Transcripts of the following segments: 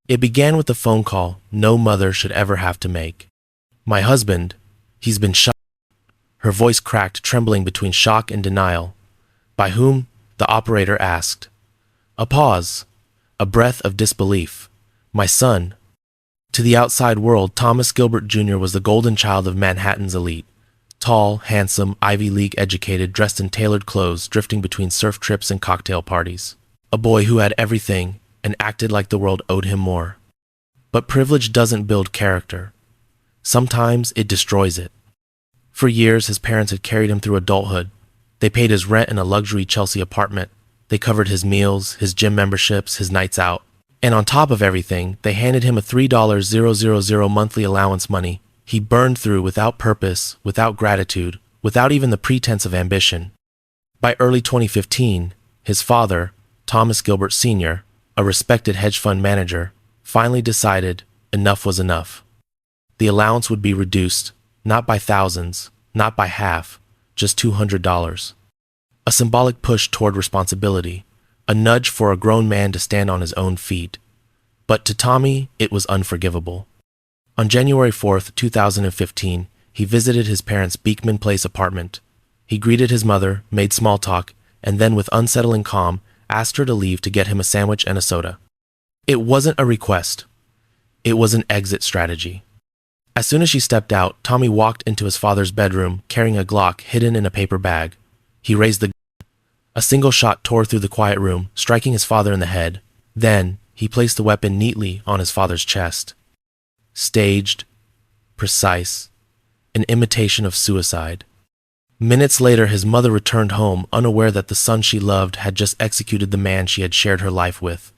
It began with a phone call no mother should ever have to make. "My husband, he's been shot." Her voice cracked, trembling between shock and denial. "By whom?" the operator asked. A pause, a breath of disbelief. "My son." To the outside world, Thomas Gilbert Jr. was the golden child of Manhattan's elite. Tall, handsome, Ivy League educated, dressed in tailored clothes, drifting between surf trips and cocktail parties. A boy who had everything and acted like the world owed him more. But privilege doesn't build character. Sometimes it destroys it. For years, his parents had carried him through adulthood. They paid his rent in a luxury Chelsea apartment. They covered his meals, his gym memberships, his nights out. And on top of everything, they handed him a $3,000 monthly allowance money he burned through without purpose, without gratitude, without even the pretense of ambition. By early 2015, his father, Thomas Gilbert Sr., a respected hedge fund manager, finally decided enough was enough. The allowance would be reduced, not by thousands, not by half, just $200. A symbolic push toward responsibility, a nudge for a grown man to stand on his own feet. But to Tommy, it was unforgivable. On January 4th, 2015, he visited his parents' Beekman Place apartment. He greeted his mother, made small talk, and then with unsettling calm, asked her to leave to get him a sandwich and a soda. It wasn't a request. It was an exit strategy. As soon as she stepped out, Tommy walked into his father's bedroom, carrying a Glock hidden in a paper bag. He raised the gun. A single shot tore through the quiet room, striking his father in the head. Then, he placed the weapon neatly on his father's chest. Staged, precise, an imitation of suicide. Minutes later, his mother returned home, unaware that the son she loved had just executed the man she had shared her life with.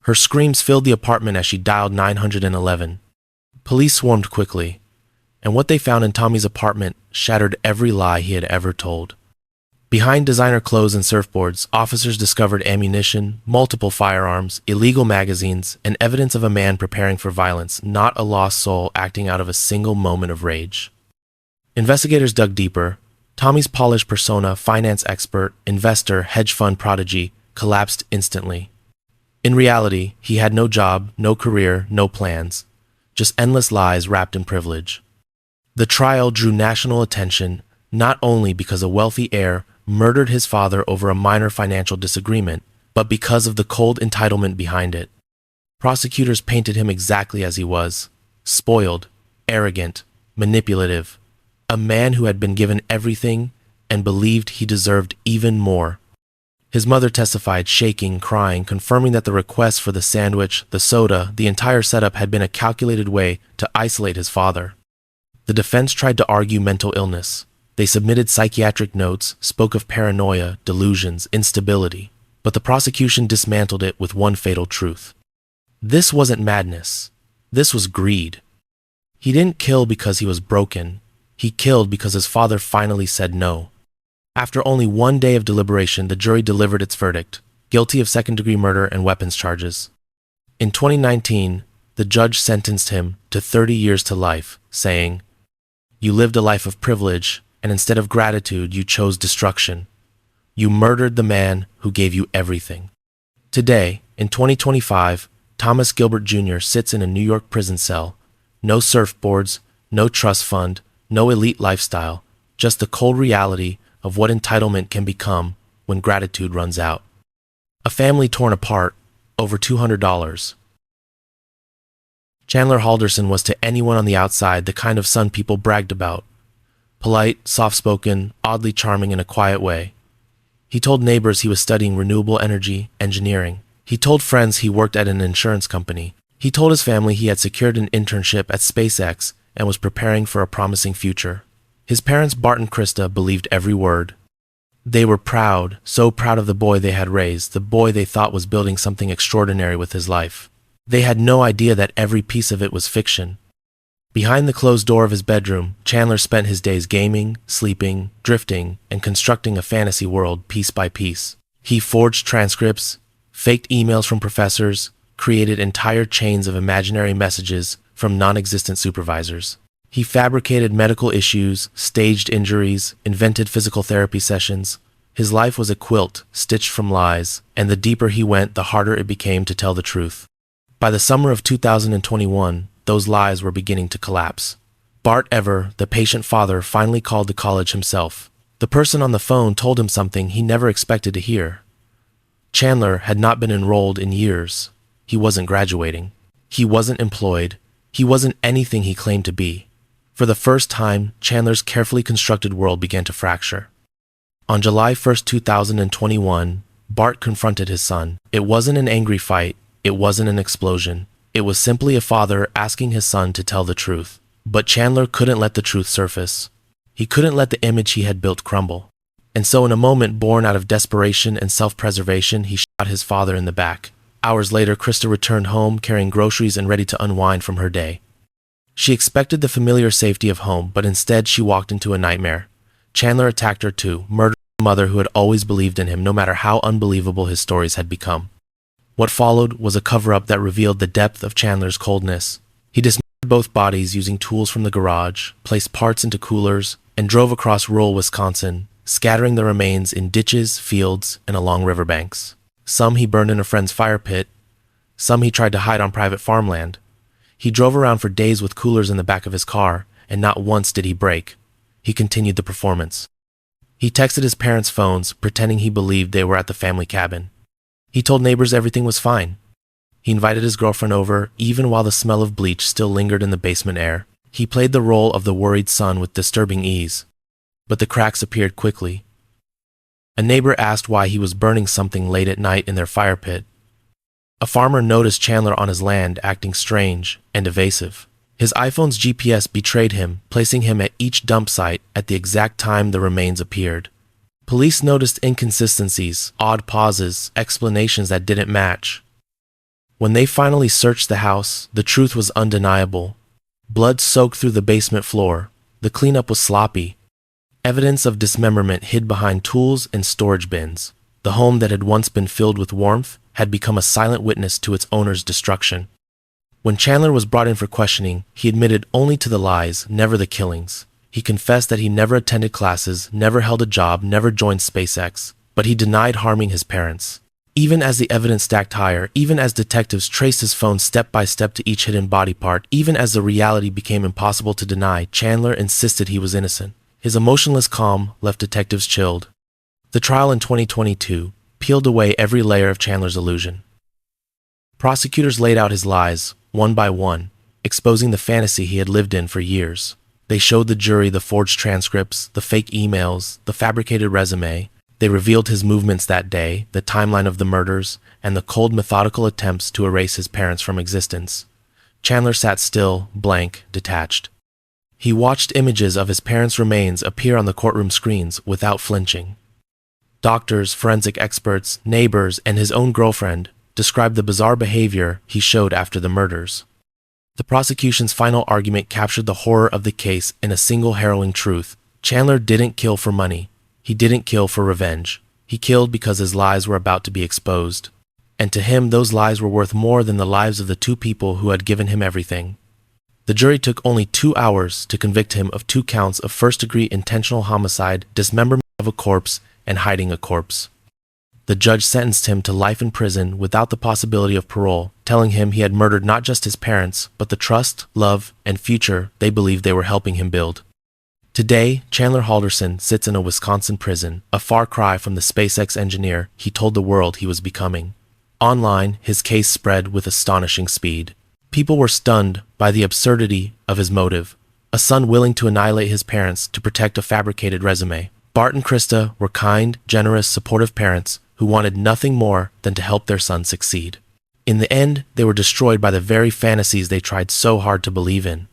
Her screams filled the apartment as she dialed 911. Police swarmed quickly, and what they found in Tommy's apartment shattered every lie he had ever told. Behind designer clothes and surfboards, officers discovered ammunition, multiple firearms, illegal magazines, and evidence of a man preparing for violence, not a lost soul acting out of a single moment of rage. Investigators dug deeper. Tommy's polished persona, finance expert, investor, hedge fund prodigy, collapsed instantly. In reality, he had no job, no career, no plans, just endless lies wrapped in privilege. The trial drew national attention, not only because a wealthy heir murdered his father over a minor financial disagreement, but because of the cold entitlement behind it. Prosecutors painted him exactly as he was: spoiled, arrogant, manipulative, a man who had been given everything and believed he deserved even more. His mother testified, shaking, crying, confirming that the request for the sandwich, the soda, the entire setup had been a calculated way to isolate his father. The defense tried to argue mental illness. They submitted psychiatric notes, spoke of paranoia, delusions, instability, but the prosecution dismantled it with one fatal truth. This wasn't madness. This was greed. He didn't kill because he was broken. He killed because his father finally said no. After only one day of deliberation, the jury delivered its verdict: guilty of second-degree murder and weapons charges. In 2019, the judge sentenced him to 30 years to life, saying, "You lived a life of privilege, and instead of gratitude, you chose destruction. You murdered the man who gave you everything." Today, in 2025, Thomas Gilbert Jr. sits in a New York prison cell. No surfboards, no trust fund, no elite lifestyle, just the cold reality of what entitlement can become when gratitude runs out. A family torn apart over $200. Chandler Halderson was to anyone on the outside the kind of son people bragged about. Polite, soft-spoken, oddly charming in a quiet way. He told neighbors he was studying renewable energy engineering. He told friends he worked at an insurance company. He told his family he had secured an internship at SpaceX and was preparing for a promising future. His parents, Bart and Krista, believed every word. They were proud, so proud of the boy they had raised, the boy they thought was building something extraordinary with his life. They had no idea that every piece of it was fiction. Behind the closed door of his bedroom, Chandler spent his days gaming, sleeping, drifting, and constructing a fantasy world piece by piece. He forged transcripts, faked emails from professors, created entire chains of imaginary messages from non-existent supervisors. He fabricated medical issues, staged injuries, invented physical therapy sessions. His life was a quilt stitched from lies, and the deeper he went, the harder it became to tell the truth. By the summer of 2021, those lies were beginning to collapse. Bart Ever, the patient father, finally called the college himself. The person on the phone told him something he never expected to hear. Chandler had not been enrolled in years. He wasn't graduating. He wasn't employed. He wasn't anything he claimed to be. For the first time, Chandler's carefully constructed world began to fracture. On July 1st, 2021, Bart confronted his son. It wasn't an angry fight. It wasn't an explosion. It was simply a father asking his son to tell the truth. But Chandler couldn't let the truth surface. He couldn't let the image he had built crumble. And so in a moment born out of desperation and self-preservation, he shot his father in the back. Hours later, Krista returned home carrying groceries and ready to unwind from her day. She expected the familiar safety of home, but instead she walked into a nightmare. Chandler attacked her too, murdering her mother who had always believed in him no matter how unbelievable his stories had become. What followed was a cover-up that revealed the depth of Chandler's coldness. He dismembered both bodies using tools from the garage, placed parts into coolers, and drove across rural Wisconsin, scattering the remains in ditches, fields, and along riverbanks. Some he burned in a friend's fire pit. Some he tried to hide on private farmland. He drove around for days with coolers in the back of his car, and not once did he break. He continued the performance. He texted his parents' phones, pretending he believed they were at the family cabin. He told neighbors everything was fine. He invited his girlfriend over, even while the smell of bleach still lingered in the basement air. He played the role of the worried son with disturbing ease. But the cracks appeared quickly. A neighbor asked why he was burning something late at night in their fire pit. A farmer noticed Chandler on his land acting strange and evasive. His iPhone's GPS betrayed him, placing him at each dump site at the exact time the remains appeared. Police noticed inconsistencies, odd pauses, explanations that didn't match. When they finally searched the house, the truth was undeniable. Blood soaked through the basement floor. The cleanup was sloppy. Evidence of dismemberment hid behind tools and storage bins. The home that had once been filled with warmth had become a silent witness to its owner's destruction. When Chandler was brought in for questioning, he admitted only to the lies, never the killings. He confessed that he never attended classes, never held a job, never joined SpaceX, but he denied harming his parents. Even as the evidence stacked higher, even as detectives traced his phone step by step to each hidden body part, even as the reality became impossible to deny, Chandler insisted he was innocent. His emotionless calm left detectives chilled. The trial in 2022 peeled away every layer of Chandler's illusion. Prosecutors laid out his lies, one by one, exposing the fantasy he had lived in for years. They showed the jury the forged transcripts, the fake emails, the fabricated resume. They revealed his movements that day, the timeline of the murders, and the cold, methodical attempts to erase his parents from existence. Chandler sat still, blank, detached. He watched images of his parents' remains appear on the courtroom screens without flinching. Doctors, forensic experts, neighbors, and his own girlfriend described the bizarre behavior he showed after the murders. The prosecution's final argument captured the horror of the case in a single harrowing truth. Chandler didn't kill for money. He didn't kill for revenge. He killed because his lies were about to be exposed. And to him, those lies were worth more than the lives of the two people who had given him everything. The jury took only 2 hours to convict him of 2 counts of first-degree intentional homicide, dismemberment of a corpse, and hiding a corpse. The judge sentenced him to life in prison without the possibility of parole, telling him he had murdered not just his parents, but the trust, love, and future they believed they were helping him build. Today, Chandler Halderson sits in a Wisconsin prison, a far cry from the SpaceX engineer he told the world he was becoming. Online, his case spread with astonishing speed. People were stunned by the absurdity of his motive. A son willing to annihilate his parents to protect a fabricated resume. Bart and Krista were kind, generous, supportive parents who wanted nothing more than to help their son succeed. In the end, they were destroyed by the very fantasies they tried so hard to believe in.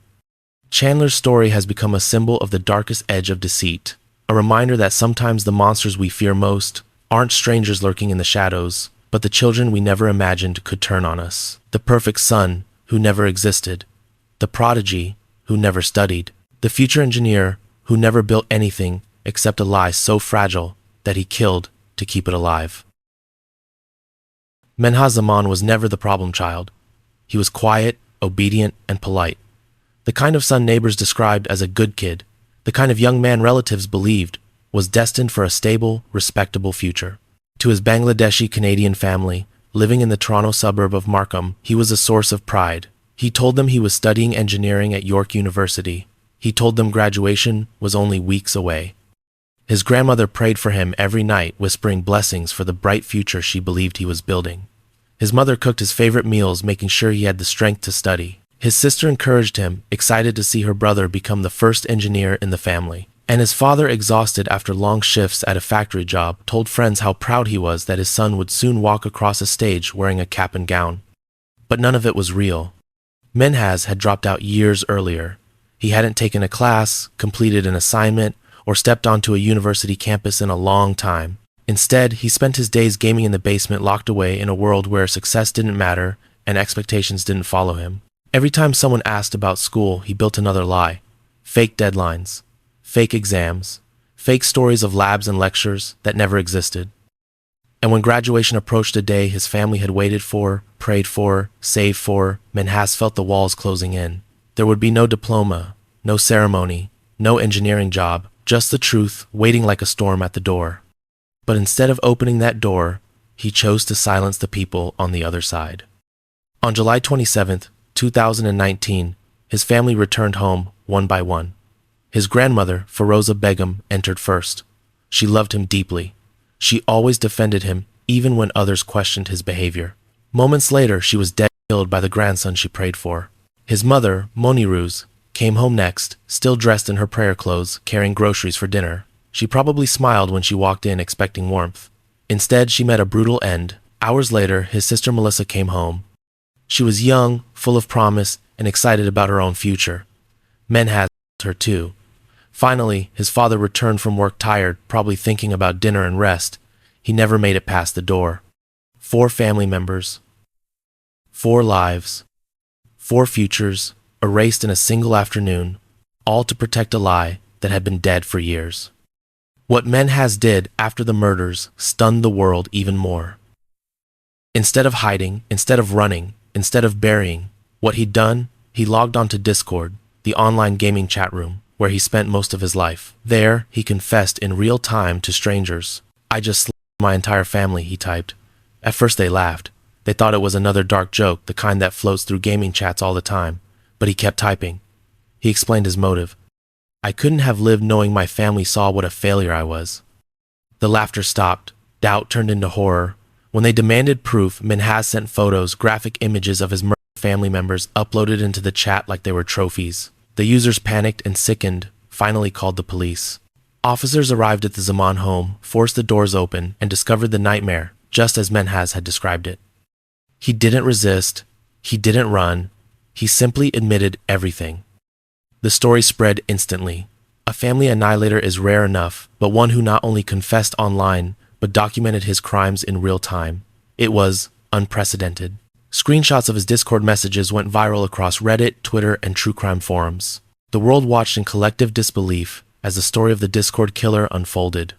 Chandler's story has become a symbol of the darkest edge of deceit, a reminder that sometimes the monsters we fear most aren't strangers lurking in the shadows, but the children we never imagined could turn on us. The perfect son who never existed, the prodigy who never studied, the future engineer who never built anything except a lie so fragile that he killed to keep it alive. Menha Zaman was never the problem child. He was quiet, obedient, and polite. The kind of son neighbors described as a good kid, the kind of young man relatives believed was destined for a stable, respectable future. To his Bangladeshi Canadian family, living in the Toronto suburb of Markham, he was a source of pride. He told them he was studying engineering at York University. He told them graduation was only weeks away. His grandmother prayed for him every night, whispering blessings for the bright future she believed he was building. His mother cooked his favorite meals, making sure he had the strength to study. His sister encouraged him, excited to see her brother become the first engineer in the family. And his father, exhausted after long shifts at a factory job, told friends how proud he was that his son would soon walk across a stage wearing a cap and gown. But none of it was real. Menhaz had dropped out years earlier. He hadn't taken a class, completed an assignment, or stepped onto a university campus in a long time. Instead, he spent his days gaming in the basement, locked away in a world where success didn't matter and expectations didn't follow him. Every time someone asked about school, he built another lie. Fake deadlines, fake exams, fake stories of labs and lectures that never existed. And when graduation approached a day his family had waited for, prayed for, saved for, Menhaz felt the walls closing in. There would be no diploma, no ceremony, no engineering job, just the truth waiting like a storm at the door. But instead of opening that door, he chose to silence the people on the other side. On July 27, 2019, his family returned home one by one. His grandmother, Feroza Begum, entered first. She loved him deeply. She always defended him, even when others questioned his behavior. Moments later, she was dead killed by the grandson she prayed for. His mother, Moniruz, came home next, still dressed in her prayer clothes, carrying groceries for dinner. She probably smiled when she walked in expecting warmth. Instead, she met a brutal end. Hours later, his sister Melissa came home. She was young, full of promise, and excited about her own future. Menhaz loved her too. Finally, his father returned from work tired, probably thinking about dinner and rest. He never made it past the door. 4 family members. 4 lives. 4 futures, erased in a single afternoon, all to protect a lie that had been dead for years. What Menhaz did after the murders stunned the world even more. Instead of hiding, instead of running, instead of burying, what he'd done, he logged onto Discord, the online gaming chat room, where he spent most of his life. There, he confessed in real time to strangers. "I just slaughtered my entire family," he typed. At first they laughed. They thought it was another dark joke, the kind that floats through gaming chats all the time. But he kept typing. He explained his motive. "I couldn't have lived knowing my family saw what a failure I was." The laughter stopped. Doubt turned into horror. When they demanded proof, Menhaz sent photos, graphic images of his murdered family members uploaded into the chat like they were trophies. The users panicked and sickened, finally called the police. Officers arrived at the Zaman home, forced the doors open, and discovered the nightmare, just as Menhaz had described it. He didn't resist. He didn't run. He simply admitted everything. The story spread instantly. A family annihilator is rare enough, but one who not only confessed online, but documented his crimes in real time. It was unprecedented. Screenshots of his Discord messages went viral across Reddit, Twitter, and true crime forums. The world watched in collective disbelief as the story of the Discord killer unfolded.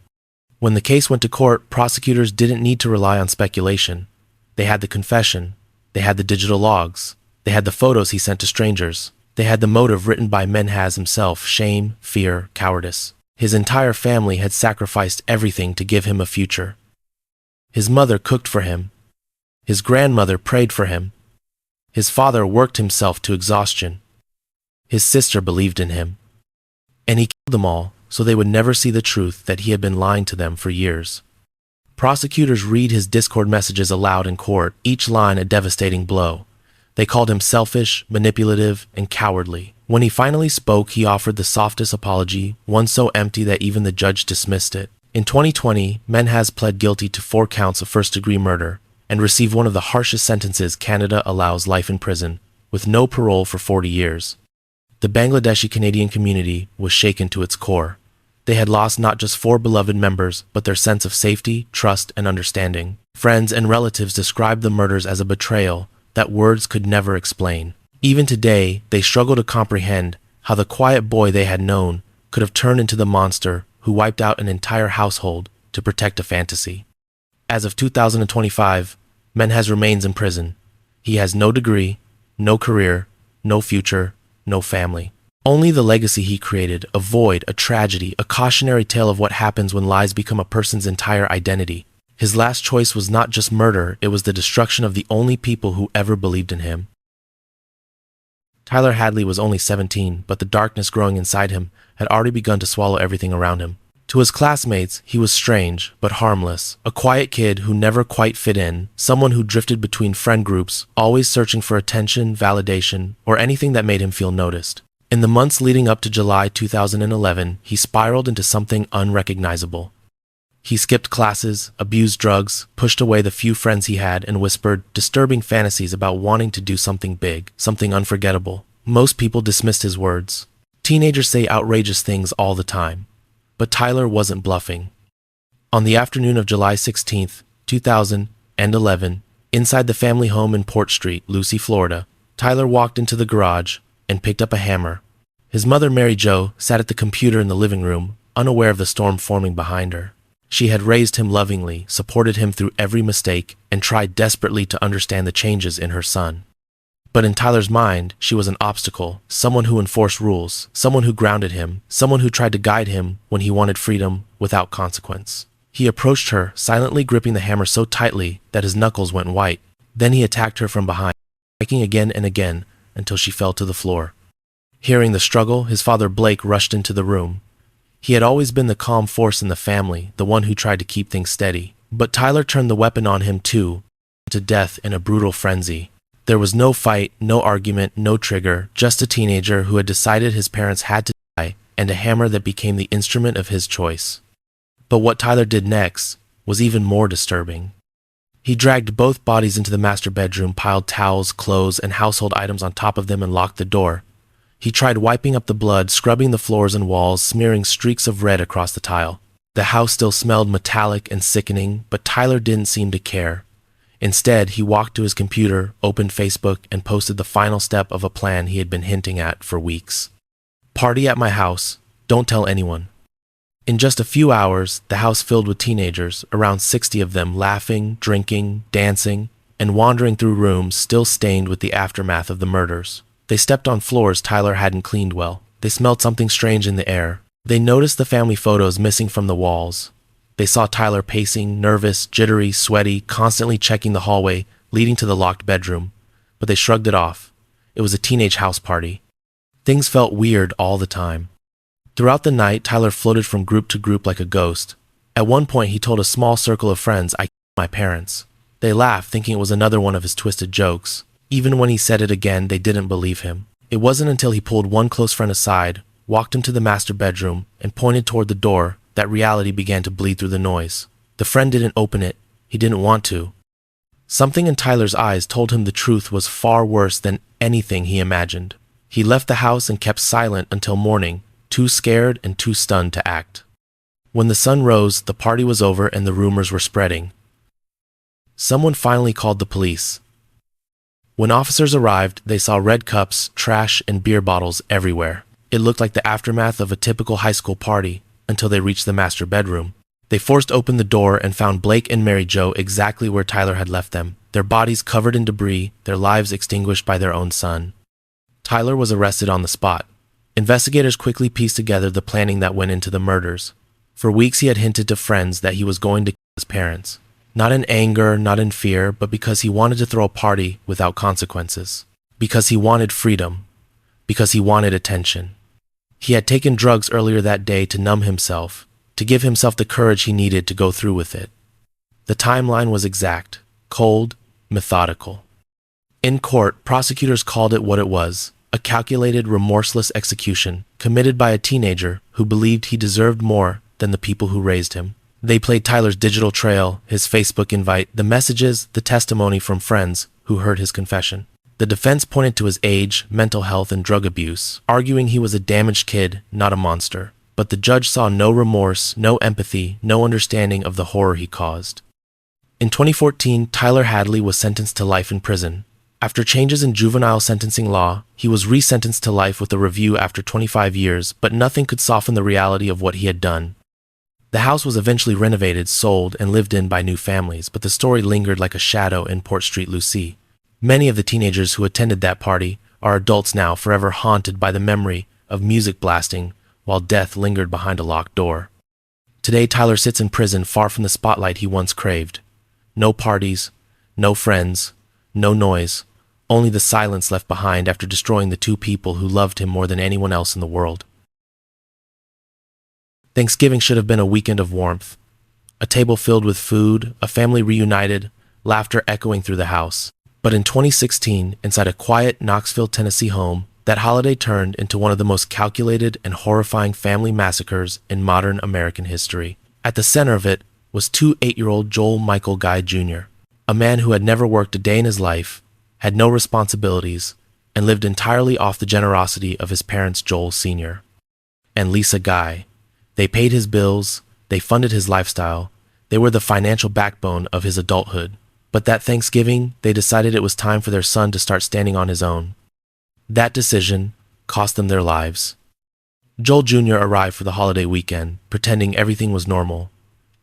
When the case went to court, prosecutors didn't need to rely on speculation. They had the confession. They had the digital logs. They had the photos he sent to strangers. They had the motive written by Menhaz himself: shame, fear, cowardice. His entire family had sacrificed everything to give him a future. His mother cooked for him. His grandmother prayed for him. His father worked himself to exhaustion. His sister believed in him. And he killed them all so they would never see the truth that he had been lying to them for years. Prosecutors read his Discord messages aloud in court, each line a devastating blow. They called him selfish, manipulative, and cowardly. When he finally spoke, he offered the softest apology, one so empty that even the judge dismissed it. In 2020, Menhaz pled guilty to 4 counts of first-degree murder and received one of the harshest sentences Canada allows: life in prison, with no parole for 40 years. The Bangladeshi Canadian community was shaken to its core. They had lost not just 4 beloved members, but their sense of safety, trust, and understanding. Friends and relatives described the murders as a betrayal that words could never explain. Even today, they struggle to comprehend how the quiet boy they had known could have turned into the monster who wiped out an entire household to protect a fantasy. As of 2025, Menhaz remains in prison. He has no degree, no career, no future, no family. Only the legacy he created, a void, a tragedy, a cautionary tale of what happens when lies become a person's entire identity. His last choice was not just murder, it was the destruction of the only people who ever believed in him. Tyler Hadley was only 17, but the darkness growing inside him had already begun to swallow everything around him. To his classmates, he was strange, but harmless, a quiet kid who never quite fit in, someone who drifted between friend groups, always searching for attention, validation, or anything that made him feel noticed. In the months leading up to July 2011, he spiraled into something unrecognizable. He skipped classes, abused drugs, pushed away the few friends he had, and whispered disturbing fantasies about wanting to do something big, something unforgettable. Most people dismissed his words. Teenagers say outrageous things all the time. But Tyler wasn't bluffing. On the afternoon of July 16, 2011, inside the family home in Port Street, Lucy, Florida, Tyler walked into the garage and picked up a hammer. His mother, Mary Jo, sat at the computer in the living room, unaware of the storm forming behind her. She had raised him lovingly, supported him through every mistake, and tried desperately to understand the changes in her son. But in Tyler's mind, she was an obstacle, someone who enforced rules, someone who grounded him, someone who tried to guide him when he wanted freedom without consequence. He approached her, silently gripping the hammer so tightly that his knuckles went white. Then he attacked her from behind, striking again and again until she fell to the floor. Hearing the struggle, his father Blake rushed into the room. He had always been the calm force in the family, the one who tried to keep things steady. But Tyler turned the weapon on him too, to death in a brutal frenzy. There was no fight, no argument, no trigger, just a teenager who had decided his parents had to die, and a hammer that became the instrument of his choice. But what Tyler did next was even more disturbing. He dragged both bodies into the master bedroom, piled towels, clothes, and household items on top of them, and locked the door. He tried wiping up the blood, scrubbing the floors and walls, smearing streaks of red across the tile. The house still smelled metallic and sickening, but Tyler didn't seem to care. Instead, he walked to his computer, opened Facebook, and posted the final step of a plan he had been hinting at for weeks. Party at my house. Don't tell anyone. In just a few hours, the house filled with teenagers, around 60 of them, laughing, drinking, dancing, and wandering through rooms still stained with the aftermath of the murders. They stepped on floors Tyler hadn't cleaned well. They smelled something strange in the air. They noticed the family photos missing from the walls. They saw Tyler pacing, nervous, jittery, sweaty, constantly checking the hallway leading to the locked bedroom. But they shrugged it off. It was a teenage house party. Things felt weird all the time. Throughout the night, Tyler floated from group to group like a ghost. At one point, he told a small circle of friends, "I killed my parents." They laughed, thinking it was another one of his twisted jokes. Even when he said it again, they didn't believe him. It wasn't until he pulled one close friend aside, walked him to the master bedroom, and pointed toward the door that reality began to bleed through the noise. The friend didn't open it. He didn't want to. Something in Tyler's eyes told him the truth was far worse than anything he imagined. He left the house and kept silent until morning, too scared and too stunned to act. When the sun rose, the party was over and the rumors were spreading. Someone finally called the police. When officers arrived, they saw red cups, trash, and beer bottles everywhere. It looked like the aftermath of a typical high school party until they reached the master bedroom. They forced open the door and found Blake and Mary Jo exactly where Tyler had left them, their bodies covered in debris, their lives extinguished by their own son. Tyler was arrested on the spot. Investigators quickly pieced together the planning that went into the murders. For weeks he had hinted to friends that he was going to kill his parents. Not in anger, not in fear, but because he wanted to throw a party without consequences. Because he wanted freedom. Because he wanted attention. He had taken drugs earlier that day to numb himself, to give himself the courage he needed to go through with it. The timeline was exact, cold, methodical. In court, prosecutors called it what it was, a calculated, remorseless execution committed by a teenager who believed he deserved more than the people who raised him. They played Tyler's digital trail, his Facebook invite, the messages, the testimony from friends who heard his confession. The defense pointed to his age, mental health, and drug abuse, arguing he was a damaged kid, not a monster. But the judge saw no remorse, no empathy, no understanding of the horror he caused. In 2014, Tyler Hadley was sentenced to life in prison. After changes in juvenile sentencing law, he was resentenced to life with a review after 25 years, but nothing could soften the reality of what he had done. The house was eventually renovated, sold, and lived in by new families, but the story lingered like a shadow in Port Street, Lucy. Many of the teenagers who attended that party are adults now, forever haunted by the memory of music blasting while death lingered behind a locked door. Today, Tyler sits in prison far from the spotlight he once craved. No parties, no friends, no noise, only the silence left behind after destroying the two people who loved him more than anyone else in the world. Thanksgiving should have been a weekend of warmth. A table filled with food, a family reunited, laughter echoing through the house. But in 2016, inside a quiet Knoxville, Tennessee home, that holiday turned into one of the most calculated and horrifying family massacres in modern American history. At the center of it was 8-year-old Joel Michael Guy Jr., a man who had never worked a day in his life, had no responsibilities, and lived entirely off the generosity of his parents Joel Sr. and Lisa Guy. They paid his bills, they funded his lifestyle, they were the financial backbone of his adulthood. But that Thanksgiving, they decided it was time for their son to start standing on his own. That decision cost them their lives. Joel Jr. arrived for the holiday weekend, pretending everything was normal.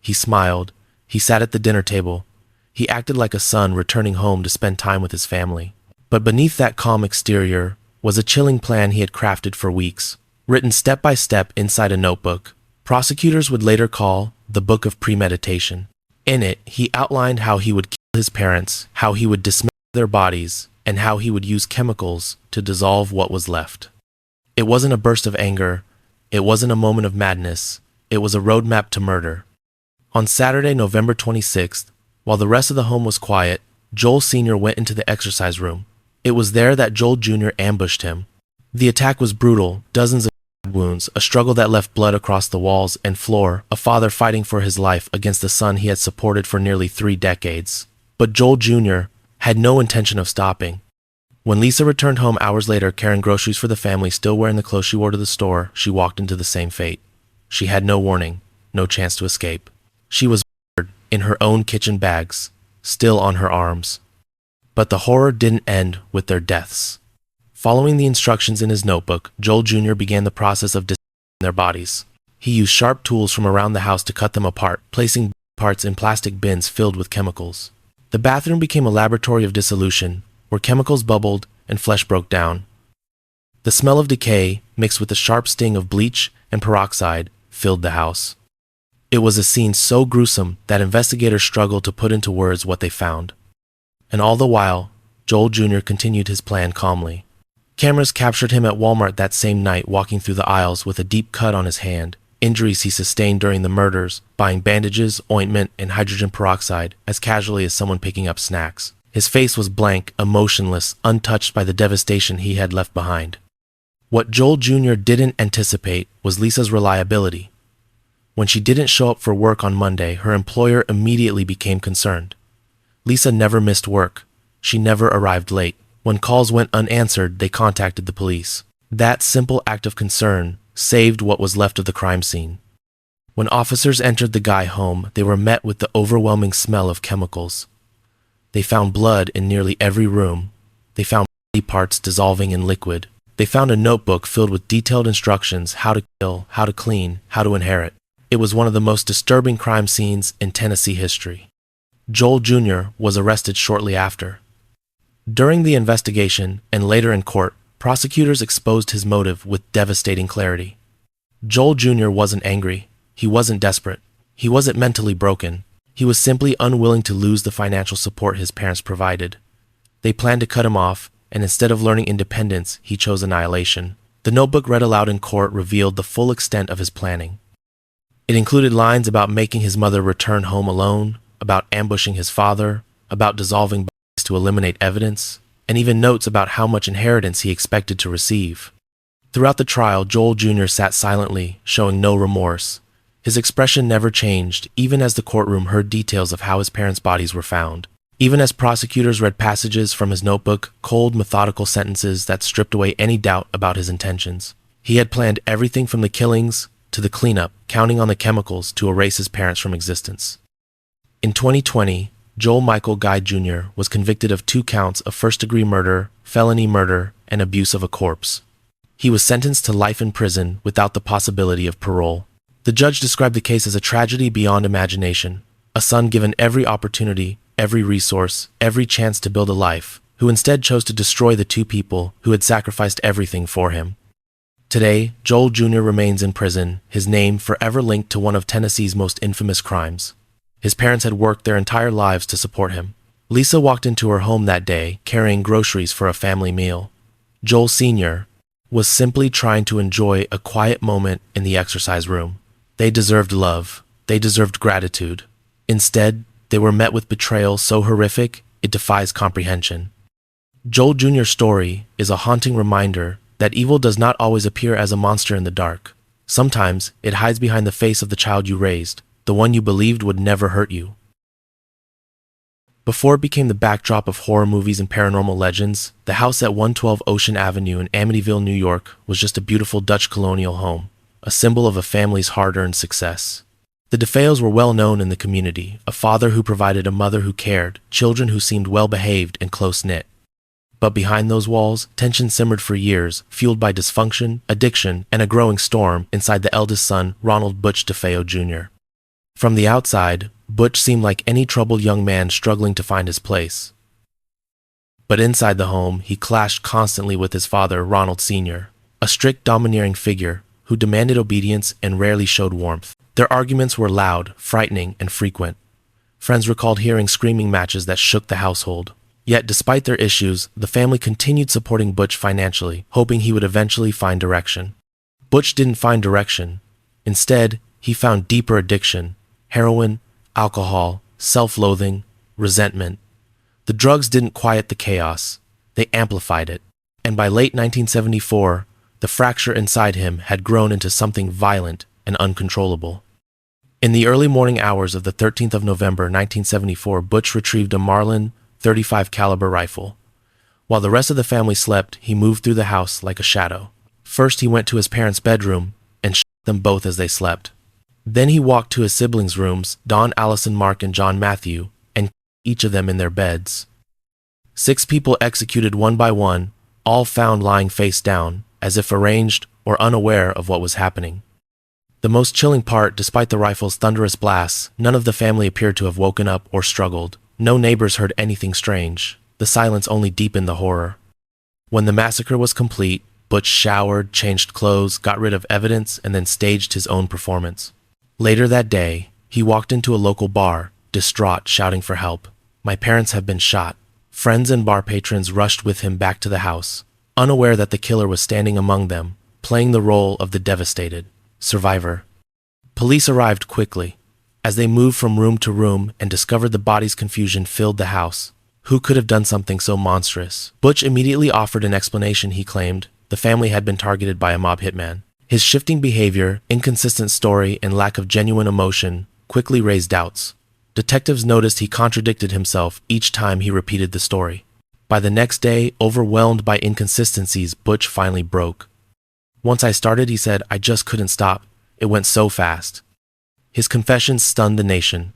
He smiled, he sat at the dinner table, he acted like a son returning home to spend time with his family. But beneath that calm exterior was a chilling plan he had crafted for weeks, written step by step inside a notebook. Prosecutors would later call the Book of Premeditation. In it, he outlined how he would kill his parents, how he would dismember their bodies, and how he would use chemicals to dissolve what was left. It wasn't a burst of anger, it wasn't a moment of madness, it was a roadmap to murder. On Saturday, November 26th, while the rest of the home was quiet, Joel Sr. went into the exercise room. It was there that Joel Jr. ambushed him. The attack was brutal, dozens of wounds, a struggle that left blood across the walls and floor, a father fighting for his life against the son he had supported for nearly 3 decades. But Joel Jr. had no intention of stopping. When Lisa returned home hours later carrying groceries for the family, still wearing the clothes she wore to the store, she walked into the same fate. She had no warning, no chance to escape. She was murdered in her own kitchen bags, still on her arms. But the horror didn't end with their deaths. Following the instructions in his notebook, Joel Jr. began the process of dismembering their bodies. He used sharp tools from around the house to cut them apart, placing parts in plastic bins filled with chemicals. The bathroom became a laboratory of dissolution, where chemicals bubbled and flesh broke down. The smell of decay, mixed with the sharp sting of bleach and peroxide, filled the house. It was a scene so gruesome that investigators struggled to put into words what they found. And all the while, Joel Jr. continued his plan calmly. Cameras captured him at Walmart that same night walking through the aisles with a deep cut on his hand, injuries he sustained during the murders, buying bandages, ointment, and hydrogen peroxide as casually as someone picking up snacks. His face was blank, emotionless, untouched by the devastation he had left behind. What Joel Jr. didn't anticipate was Lisa's reliability. When she didn't show up for work on Monday, her employer immediately became concerned. Lisa never missed work. She never arrived late. When calls went unanswered, they contacted the police. That simple act of concern saved what was left of the crime scene. When officers entered the Guy home, they were met with the overwhelming smell of chemicals. They found blood in nearly every room. They found body parts dissolving in liquid. They found a notebook filled with detailed instructions how to kill, how to clean, how to inherit. It was one of the most disturbing crime scenes in Tennessee history. Joel Jr. was arrested shortly after. During the investigation, and later in court, prosecutors exposed his motive with devastating clarity. Joel Jr. wasn't angry. He wasn't desperate. He wasn't mentally broken. He was simply unwilling to lose the financial support his parents provided. They planned to cut him off, and instead of learning independence, he chose annihilation. The notebook read aloud in court revealed the full extent of his planning. It included lines about making his mother return home alone, about ambushing his father, about dissolving bodies to eliminate evidence, and even notes about how much inheritance he expected to receive. Throughout the trial, Joel Jr. sat silently, showing no remorse. His expression never changed, even as the courtroom heard details of how his parents' bodies were found. Even as prosecutors read passages from his notebook, cold, methodical sentences that stripped away any doubt about his intentions. He had planned everything from the killings to the cleanup, counting on the chemicals to erase his parents from existence. In 2020, Joel Michael Guy Jr. was convicted of 2 counts of first-degree murder, felony murder, and abuse of a corpse. He was sentenced to life in prison without the possibility of parole. The judge described the case as a tragedy beyond imagination, a son given every opportunity, every resource, every chance to build a life, who instead chose to destroy the 2 people who had sacrificed everything for him. Today, Joel Jr. remains in prison, his name forever linked to one of Tennessee's most infamous crimes. His parents had worked their entire lives to support him. Lisa walked into her home that day, carrying groceries for a family meal. Joel Sr. was simply trying to enjoy a quiet moment in the exercise room. They deserved love. They deserved gratitude. Instead, they were met with betrayal so horrific, it defies comprehension. Joel Jr.'s story is a haunting reminder that evil does not always appear as a monster in the dark. Sometimes, it hides behind the face of the child you raised, the one you believed would never hurt you. Before it became the backdrop of horror movies and paranormal legends, the house at 112 Ocean Avenue in Amityville, New York, was just a beautiful Dutch colonial home, a symbol of a family's hard-earned success. The DeFeos were well known in the community, a father who provided a mother who cared, children who seemed well-behaved and close-knit. But behind those walls, tension simmered for years, fueled by dysfunction, addiction, and a growing storm inside the eldest son, Ronald Butch DeFeo Jr. From the outside, Butch seemed like any troubled young man struggling to find his place. But inside the home, he clashed constantly with his father, Ronald Sr., a strict, domineering figure who demanded obedience and rarely showed warmth. Their arguments were loud, frightening, and frequent. Friends recalled hearing screaming matches that shook the household. Yet, despite their issues, the family continued supporting Butch financially, hoping he would eventually find direction. Butch didn't find direction. Instead, he found deeper addiction: heroin, alcohol, self-loathing, resentment. The drugs didn't quiet the chaos. They amplified it. And by late 1974, the fracture inside him had grown into something violent and uncontrollable. In the early morning hours of the 13th of November 1974, Butch retrieved a Marlin .35 caliber rifle. While the rest of the family slept, he moved through the house like a shadow. First, he went to his parents' bedroom and shot them both as they slept. Then he walked to his siblings' rooms, Don, Allison, Mark, and John Matthew, and killed each of them in their beds. 6 people executed one by one, all found lying face down, as if arranged or unaware of what was happening. The most chilling part, despite the rifle's thunderous blasts, none of the family appeared to have woken up or struggled. No neighbors heard anything strange. The silence only deepened the horror. When the massacre was complete, Butch showered, changed clothes, got rid of evidence, and then staged his own performance. Later that day, he walked into a local bar, distraught, shouting for help. "My parents have been shot." Friends and bar patrons rushed with him back to the house, unaware that the killer was standing among them, playing the role of the devastated survivor. Police arrived quickly. As they moved from room to room and discovered the bodies, confusion filled the house. Who could have done something so monstrous? Butch immediately offered an explanation. He claimed the family had been targeted by a mob hitman. His shifting behavior, inconsistent story, and lack of genuine emotion quickly raised doubts. Detectives noticed he contradicted himself each time he repeated the story. By the next day, overwhelmed by inconsistencies, Butch finally broke. "Once I started," he said, "I just couldn't stop. It went so fast." His confessions stunned the nation.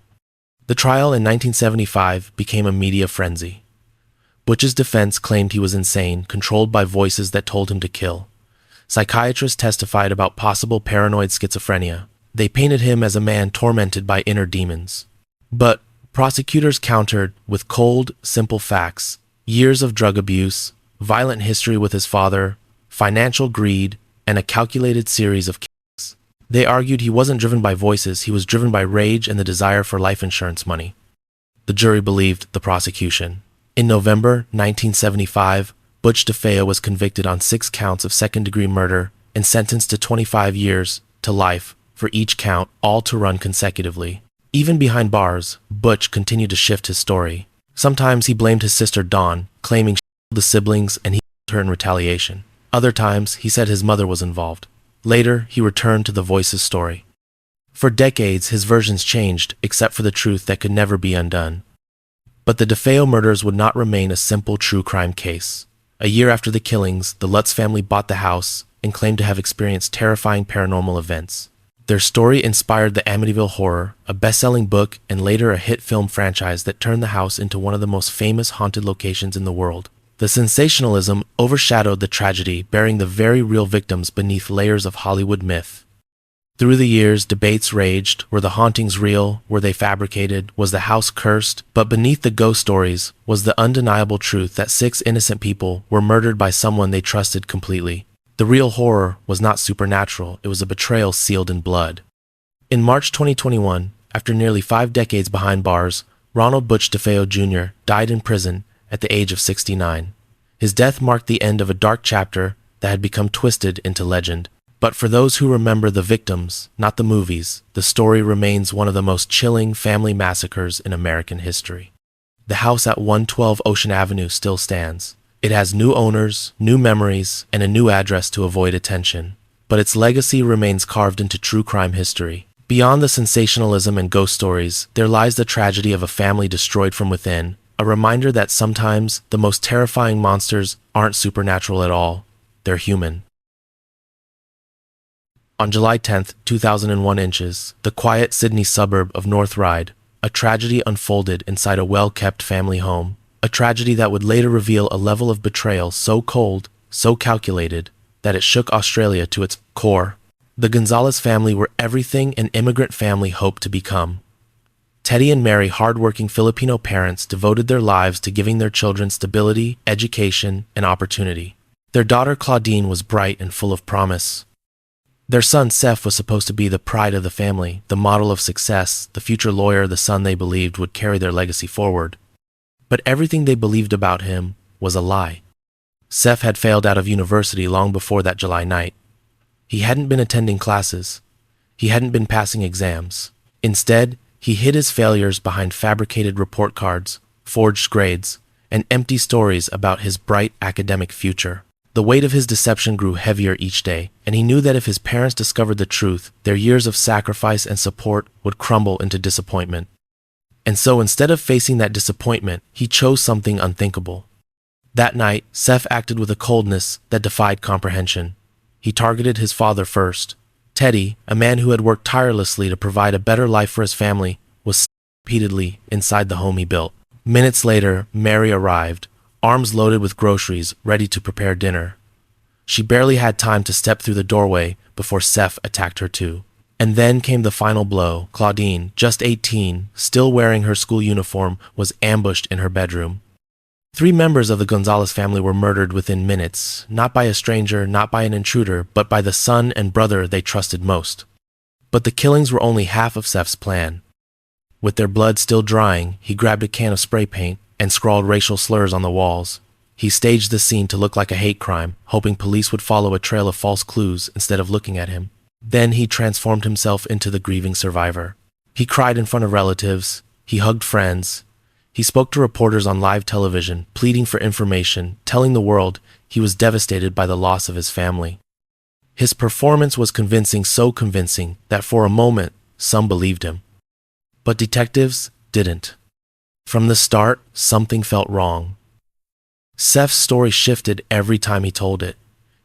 The trial in 1975 became a media frenzy. Butch's defense claimed he was insane, controlled by voices that told him to kill. Psychiatrists testified about possible paranoid schizophrenia. They painted him as a man tormented by inner demons. But prosecutors countered with cold, simple facts: years of drug abuse, violent history with his father, financial greed, and a calculated series of killings. They argued he wasn't driven by voices, he was driven by rage and the desire for life insurance money. The jury believed the prosecution. In November 1975, Butch DeFeo was convicted on 6 counts of second-degree murder and sentenced to 25 years to life for each count, all to run consecutively. Even behind bars, Butch continued to shift his story. Sometimes he blamed his sister Dawn, claiming she killed the siblings and he killed her in retaliation. Other times, he said his mother was involved. Later, he returned to the voice's story. For decades, his versions changed, except for the truth that could never be undone. But the DeFeo murders would not remain a simple true crime case. A year after the killings, the Lutz family bought the house and claimed to have experienced terrifying paranormal events. Their story inspired the Amityville Horror, a best-selling book and later a hit film franchise that turned the house into one of the most famous haunted locations in the world. The sensationalism overshadowed the tragedy, burying the very real victims beneath layers of Hollywood myth. Through the years, debates raged. Were the hauntings real? Were they fabricated? Was the house cursed? But beneath the ghost stories was the undeniable truth that 6 innocent people were murdered by someone they trusted completely. The real horror was not supernatural, it was a betrayal sealed in blood. In March 2021, after nearly 5 decades behind bars, Ronald Butch DeFeo Jr. died in prison at the age of 69. His death marked the end of a dark chapter that had become twisted into legend. But for those who remember the victims, not the movies, the story remains one of the most chilling family massacres in American history. The house at 112 Ocean Avenue still stands. It has new owners, new memories, and a new address to avoid attention. But its legacy remains carved into true crime history. Beyond the sensationalism and ghost stories, there lies the tragedy of a family destroyed from within, a reminder that sometimes the most terrifying monsters aren't supernatural at all, they're human. On July 10, 2001 inches, the quiet Sydney suburb of North Ryde, a tragedy unfolded inside a well-kept family home, a tragedy that would later reveal a level of betrayal so cold, so calculated, that it shook Australia to its core. The Gonzalez family were everything an immigrant family hoped to become. Teddy and Mary, hardworking Filipino parents, devoted their lives to giving their children stability, education, and opportunity. Their daughter Claudine was bright and full of promise. Their son Seth was supposed to be the pride of the family, the model of success, the future lawyer the son they believed would carry their legacy forward. But everything they believed about him was a lie. Seth had failed out of university long before that July night. He hadn't been attending classes. He hadn't been passing exams. Instead, he hid his failures behind fabricated report cards, forged grades, and empty stories about his bright academic future. The weight of his deception grew heavier each day, and he knew that if his parents discovered the truth, their years of sacrifice and support would crumble into disappointment. And so instead of facing that disappointment, he chose something unthinkable. That night, Seth acted with a coldness that defied comprehension. He targeted his father first. Teddy, a man who had worked tirelessly to provide a better life for his family, was repeatedly inside the home he built. Minutes later, Mary arrived, arms loaded with groceries, ready to prepare dinner. She barely had time to step through the doorway before Seth attacked her too. And then came the final blow. Claudine, just 18, still wearing her school uniform, was ambushed in her bedroom. 3 members of the Gonzalez family were murdered within minutes, not by a stranger, not by an intruder, but by the son and brother they trusted most. But the killings were only half of Seth's plan. With their blood still drying, he grabbed a can of spray paint and scrawled racial slurs on the walls. He staged the scene to look like a hate crime, hoping police would follow a trail of false clues instead of looking at him. Then he transformed himself into the grieving survivor. He cried in front of relatives. He hugged friends. He spoke to reporters on live television, pleading for information, telling the world he was devastated by the loss of his family. His performance was convincing, so convincing that for a moment, some believed him. But detectives didn't. From the start, something felt wrong. Seth's story shifted every time he told it.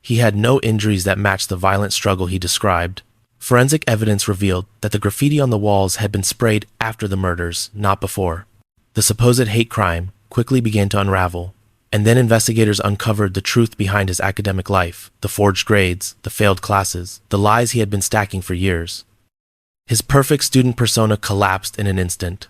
He had no injuries that matched the violent struggle he described. Forensic evidence revealed that the graffiti on the walls had been sprayed after the murders, not before. The supposed hate crime quickly began to unravel, and then investigators uncovered the truth behind his academic life, the forged grades, the failed classes, the lies he had been stacking for years. His perfect student persona collapsed in an instant.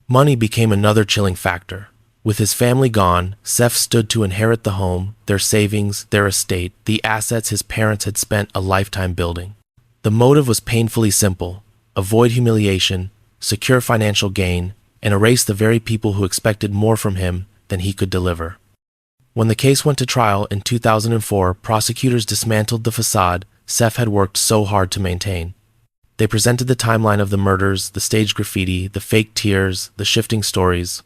Money became another chilling factor. With his family gone, Seth stood to inherit the home, their savings, their estate, the assets his parents had spent a lifetime building. The motive was painfully simple: avoid humiliation, secure financial gain, and erase the very people who expected more from him than he could deliver. When the case went to trial in 2004, prosecutors dismantled the facade Seth had worked so hard to maintain. They presented the timeline of the murders, the staged graffiti, the fake tears, the shifting stories.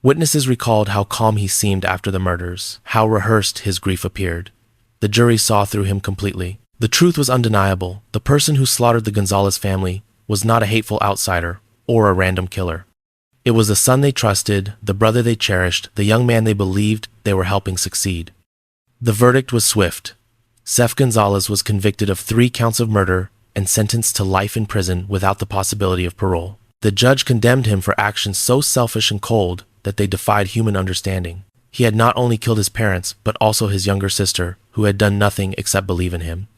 Witnesses recalled how calm he seemed after the murders, how rehearsed his grief appeared. The jury saw through him completely. The truth was undeniable. The person who slaughtered the Gonzalez family was not a hateful outsider or a random killer. It was the son they trusted, the brother they cherished, the young man they believed they were helping succeed. The verdict was swift. Seth Gonzalez was convicted of 3 counts of murder and sentenced to life in prison without the possibility of parole. The judge condemned him for actions so selfish and cold that they defied human understanding. He had not only killed his parents, but also his younger sister, who had done nothing except believe in him.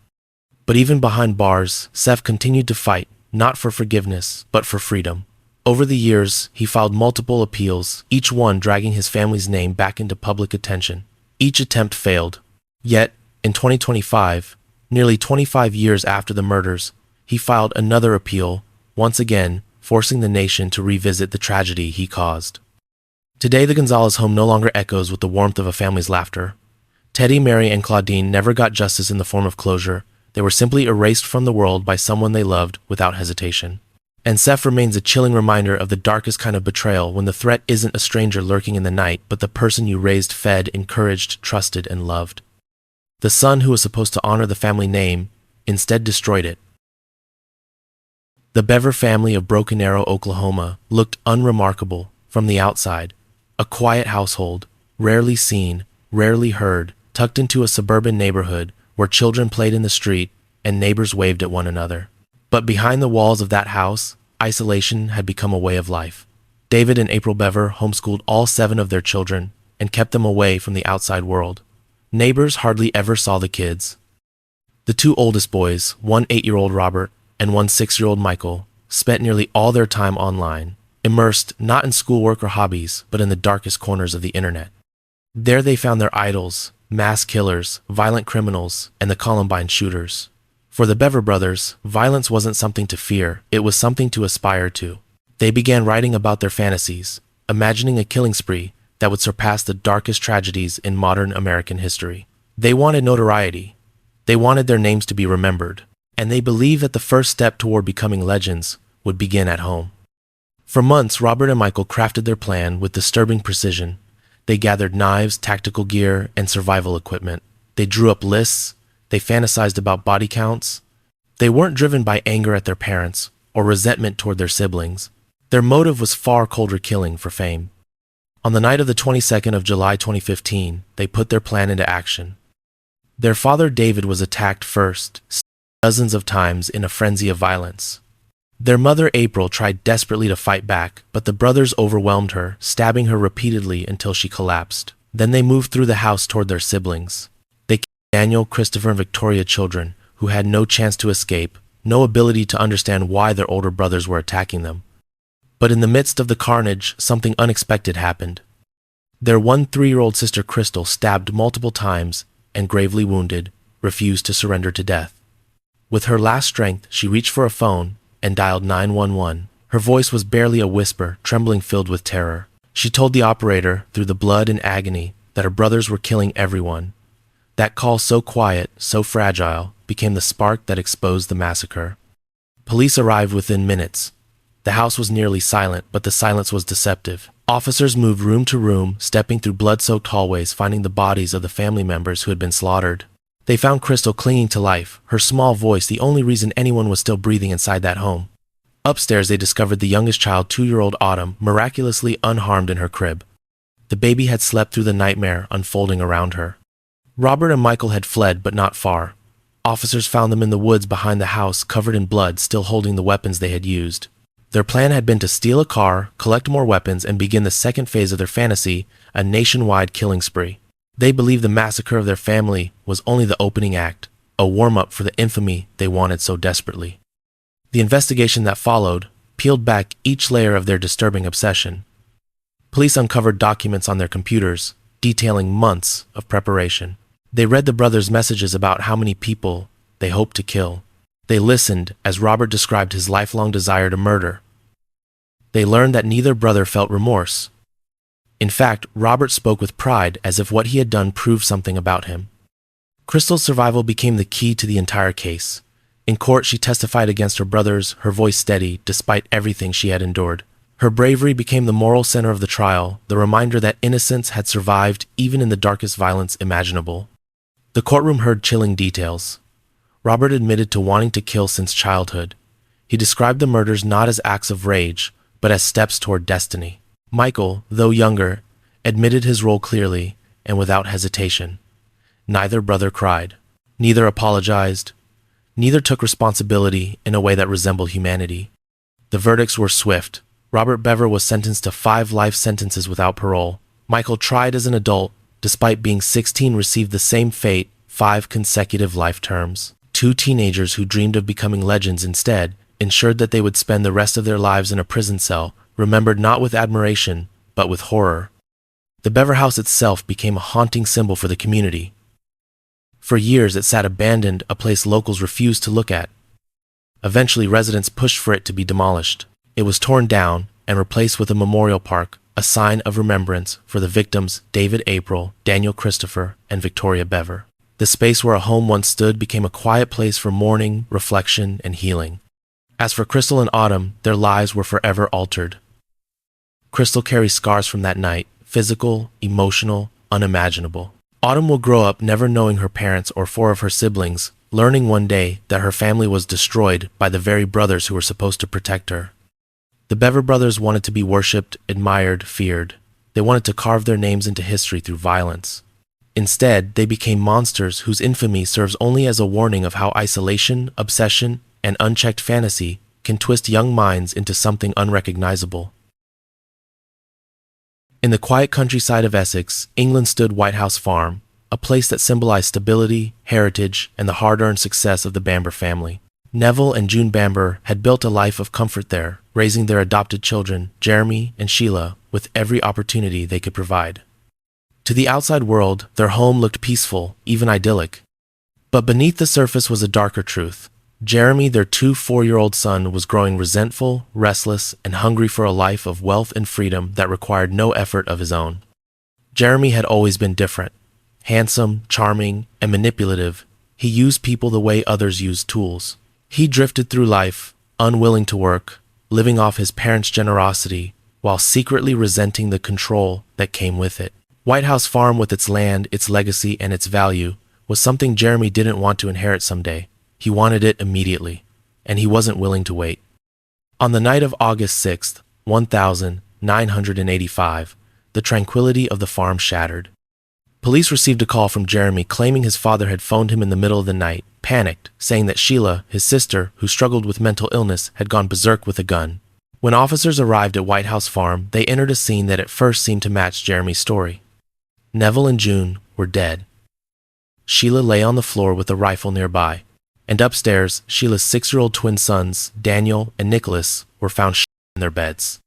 But even behind bars, Seth continued to fight, not for forgiveness, but for freedom. Over the years, he filed multiple appeals, each one dragging his family's name back into public attention. Each attempt failed. Yet, In 2025, nearly 25 years after the murders, he filed another appeal, once again forcing the nation to revisit the tragedy he caused. Today, the Gonzalez home no longer echoes with the warmth of a family's laughter. Teddy, Mary, and Claudine never got justice in the form of closure. They were simply erased from the world by someone they loved without hesitation. And Seth remains a chilling reminder of the darkest kind of betrayal, when the threat isn't a stranger lurking in the night, but the person you raised, fed, encouraged, trusted, and loved. The son who was supposed to honor the family name instead destroyed it. The Bever family of Broken Arrow, Oklahoma, looked unremarkable from the outside. A quiet household, rarely seen, rarely heard, tucked into a suburban neighborhood where children played in the street and neighbors waved at one another. But behind the walls of that house, isolation had become a way of life. David and April Bever homeschooled all 7 of their children and kept them away from the outside world. Neighbors hardly ever saw the kids. The 2 oldest boys, one 8-year-old Robert and one 6-year-old Michael, spent nearly all their time online, immersed not in schoolwork or hobbies, but in the darkest corners of the internet. There they found their idols, mass killers, violent criminals, and the Columbine shooters. For the Bever brothers, violence wasn't something to fear, it was something to aspire to. They began writing about their fantasies, imagining a killing spree that would surpass the darkest tragedies in modern American history. They wanted notoriety. They wanted their names to be remembered. And they believed that the first step toward becoming legends would begin at home. For months, Robert and Michael crafted their plan with disturbing precision. They gathered knives, tactical gear, and survival equipment. They drew up lists. They fantasized about body counts. They weren't driven by anger at their parents or resentment toward their siblings. Their motive was far colder: killing for fame. On the night of the 22nd of July 2015, they put their plan into action. Their father David was attacked first, dozens of times in a frenzy of violence. Their mother April tried desperately to fight back, but the brothers overwhelmed her, stabbing her repeatedly until she collapsed. Then they moved through the house toward their siblings. They killed Daniel, Christopher, and Victoria, children who had no chance to escape, no ability to understand why their older brothers were attacking them. But in the midst of the carnage, something unexpected happened. Their 3-year-old sister Crystal, stabbed multiple times and gravely wounded, refused to surrender to death. With her last strength, she reached for a phone and dialed 911. Her voice was barely a whisper, trembling, filled with terror. She told the operator, through the blood and agony, that her brothers were killing everyone. That call, so quiet, so fragile, became the spark that exposed the massacre. Police arrived within minutes. The house was nearly silent, but the silence was deceptive. Officers moved room to room, stepping through blood-soaked hallways, finding the bodies of the family members who had been slaughtered. They found Crystal clinging to life, her small voice the only reason anyone was still breathing inside that home. Upstairs, they discovered the youngest child, 2-year-old Autumn, miraculously unharmed in her crib. The baby had slept through the nightmare unfolding around her. Robert and Michael had fled, but not far. Officers found them in the woods behind the house, covered in blood, still holding the weapons they had used. Their plan had been to steal a car, collect more weapons, and begin the second phase of their fantasy, a nationwide killing spree. They believed the massacre of their family was only the opening act, a warm-up for the infamy they wanted so desperately. The investigation that followed peeled back each layer of their disturbing obsession. Police uncovered documents on their computers, detailing months of preparation. They read the brothers' messages about how many people they hoped to kill. They listened as Robert described his lifelong desire to murder. They learned that neither brother felt remorse. In fact, Robert spoke with pride, as if what he had done proved something about him. Crystal's survival became the key to the entire case. In court, she testified against her brothers, her voice steady despite everything she had endured. Her bravery became the moral center of the trial, the reminder that innocence had survived even in the darkest violence imaginable. The courtroom heard chilling details. Robert admitted to wanting to kill since childhood. He described the murders not as acts of rage, but as steps toward destiny. Michael, though younger, admitted his role clearly and without hesitation. Neither brother cried. Neither apologized. Neither took responsibility in a way that resembled humanity. The verdicts were swift. Robert Bever was sentenced to 5 life sentences without parole. Michael, tried as an adult, despite being 16, received the same fate, 5 consecutive life terms. 2 teenagers who dreamed of becoming legends instead ensured that they would spend the rest of their lives in a prison cell, remembered not with admiration, but with horror. The Bever house itself became a haunting symbol for the community. For years it sat abandoned, a place locals refused to look at. Eventually residents pushed for it to be demolished. It was torn down and replaced with a memorial park, a sign of remembrance for the victims David April, Daniel Christopher, and Victoria Bever. The space where a home once stood became a quiet place for mourning, reflection, and healing. As for Crystal and Autumn, their lives were forever altered. Crystal carries scars from that night, physical, emotional, unimaginable. Autumn will grow up never knowing her parents or four of her siblings, learning one day that her family was destroyed by the very brothers who were supposed to protect her. The Bever brothers wanted to be worshipped, admired, feared. They wanted to carve their names into history through violence. Instead, they became monsters whose infamy serves only as a warning of how isolation, obsession, and unchecked fantasy can twist young minds into something unrecognizable. In the quiet countryside of Essex, England stood White House Farm, a place that symbolized stability, heritage, and the hard-earned success of the Bamber family. Neville and June Bamber had built a life of comfort there, raising their adopted children, Jeremy and Sheila, with every opportunity they could provide. To the outside world, their home looked peaceful, even idyllic. But beneath the surface was a darker truth. Jeremy, their 4-year-old son, was growing resentful, restless, and hungry for a life of wealth and freedom that required no effort of his own. Jeremy had always been different. Handsome, charming, and manipulative, he used people the way others used tools. He drifted through life, unwilling to work, living off his parents' generosity, while secretly resenting the control that came with it. White House Farm, with its land, its legacy, and its value, was something Jeremy didn't want to inherit someday. He wanted it immediately, and he wasn't willing to wait. On the night of August 6th, 1985, the tranquility of the farm shattered. Police received a call from Jeremy claiming his father had phoned him in the middle of the night, panicked, saying that Sheila, his sister, who struggled with mental illness, had gone berserk with a gun. When officers arrived at White House Farm, they entered a scene that at first seemed to match Jeremy's story. Neville and June were dead. Sheila lay on the floor with a rifle nearby. And upstairs, Sheila's 6-year-old twin sons, Daniel and Nicholas, were found shot in their beds.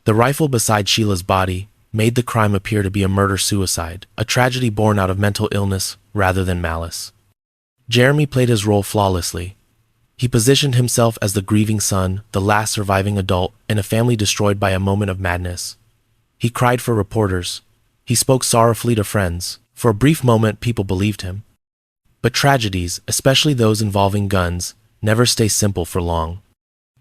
The rifle beside Sheila's body made the crime appear to be a murder-suicide, a tragedy born out of mental illness rather than malice. Jeremy played his role flawlessly. He positioned himself as the grieving son, the last surviving adult, in a family destroyed by a moment of madness. He cried for reporters. He spoke sorrowfully to friends. For a brief moment, people believed him. But tragedies, especially those involving guns, never stay simple for long.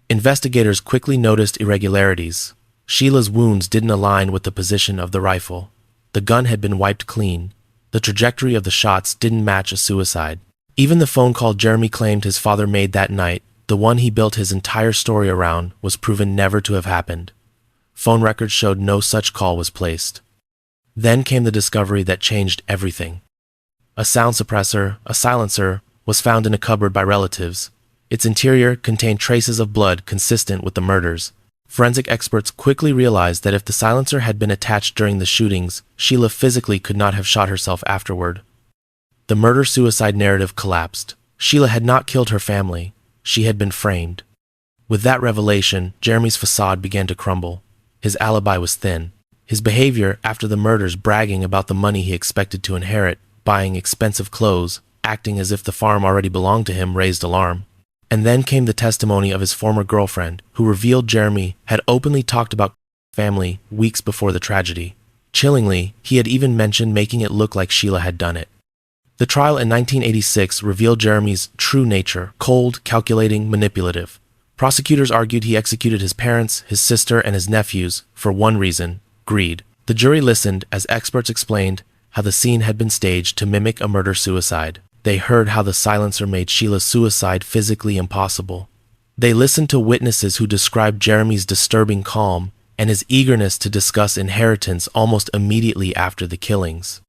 Investigators quickly noticed irregularities. Sheila's wounds didn't align with the position of the rifle. The gun had been wiped clean. The trajectory of the shots didn't match a suicide. Even the phone call Jeremy claimed his father made that night, the one he built his entire story around, was proven never to have happened. Phone records showed no such call was placed. Then came the discovery that changed everything. A sound suppressor, a silencer, was found in a cupboard by relatives. Its interior contained traces of blood consistent with the murders. Forensic experts quickly realized that if the silencer had been attached during the shootings, Sheila physically could not have shot herself afterward. The murder-suicide narrative collapsed. Sheila had not killed her family. She had been framed. With that revelation, Jeremy's facade began to crumble. His alibi was thin. His behavior after the murders, bragging about the money he expected to inherit, buying expensive clothes, acting as if the farm already belonged to him, raised alarm. And then came the testimony of his former girlfriend, who revealed Jeremy had openly talked about family weeks before the tragedy. Chillingly, he had even mentioned making it look like Sheila had done it. The trial in 1986 revealed Jeremy's true nature: cold, calculating, manipulative. Prosecutors argued he executed his parents, his sister, and his nephews for one reason: greed. The jury listened as experts explained how the scene had been staged to mimic a murder-suicide. They heard how the silencer made Sheila's suicide physically impossible. They listened to witnesses who described Jeremy's disturbing calm and his eagerness to discuss inheritance almost immediately after the killings.